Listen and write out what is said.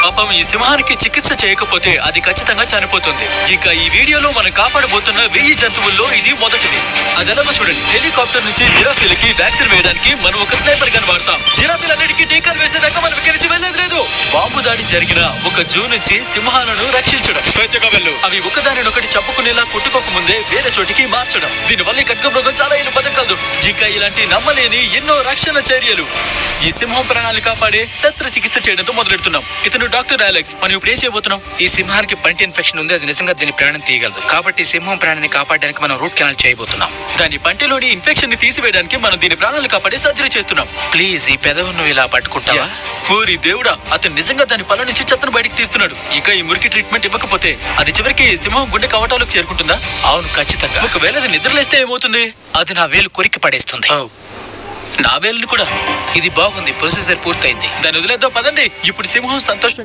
పాపం ఈ సింహానికి చికిత్స చేయకపోతే అది ఖచ్చితంగా చనిపోతుంది. ఇక ఈ వీడియోలో మనం కాపాడబోతున్న 1000 జంతువుల్లో ఇది మొదటిది. అదెలాగో చూడండి. హెలికాప్టర్ నుంచి జిరాఫీలకి వ్యాక్సిన్ వేయడానికి మనం ఒక స్నైపర్ గన్ వాడతాం. జిరాఫీలన్నిటికీ టీకాలు వేసేదాకా మనం ఇక్కడి నుంచి వెళ్ళేది లేదు. బాంబు దాడి జరిగిన ఒక జూ నుంచి సింహాలను రక్షించడం, స్వేచ్ఛగా వెళ్ళు. అవి ఒకదానినొకటి చంపుకునేలా కొట్టుకోక ముందే వేరే చోటికి మార్చడం. దీనివల్ల ఈ ఖడ్గమృగం చాలా ఏళ్ళు బతకగలదు. ఇంకా ఇలాంటి నమ్మలేని ఎన్నో రక్షణ చర్యలు. ఈ సింహం ప్రాణాలు కాపాడే శస్త్రచికిత్స చేయడంతో మొదలెడుతున్నాం. ఇతను డాక్టర్ అలెక్స్. మనం ఇప్పుడు ఏం చేయబోతున్నాం? ఈ సింహానికి పంటి ఇన్ఫెక్షన్ ఉంది. అది నిజంగా దీని ప్రాణం తీయగలదు. కాబట్టి సింహం ప్రాణాన్ని కాపాడడానికి మనం రూట్ కెనాల్ చేయబోతున్నాం. దాని పంటిలోని ఇన్ఫెక్షన్ ని తీసివేయడానికి మనం దీని ప్రాణాలు కాపాడే సర్జరీ చేస్తున్నాం. ప్లీజ్ ఈ పెదవు నువ్వు ఇలా పట్టుకుంటావా? ఓరి దేవుడా, అతను నిజంగా దాని పళ్ళ నుంచి చెత్తను బయటికి తీస్తున్నాడు. ఇంకా ఈ మురికి ట్రీట్మెంట్ ఇవ్వకపోతే అది చివరికి సింహం గుండె కవాటాలకు చేరుకుంటుందా? అవును, ఖచ్చితంగా. ఒకవేళ అది నిద్రలేస్తే ఏమవుతుంది? అది నా వేలు కొరికి పడేస్తుంది. నా వేలుని కూడా. ఇది బాగుంది. ప్రొసీజర్ పూర్తయింది. దాన్ని వదిలేద్దాం పదండి. ఇప్పుడు సింహం సంతోషంగా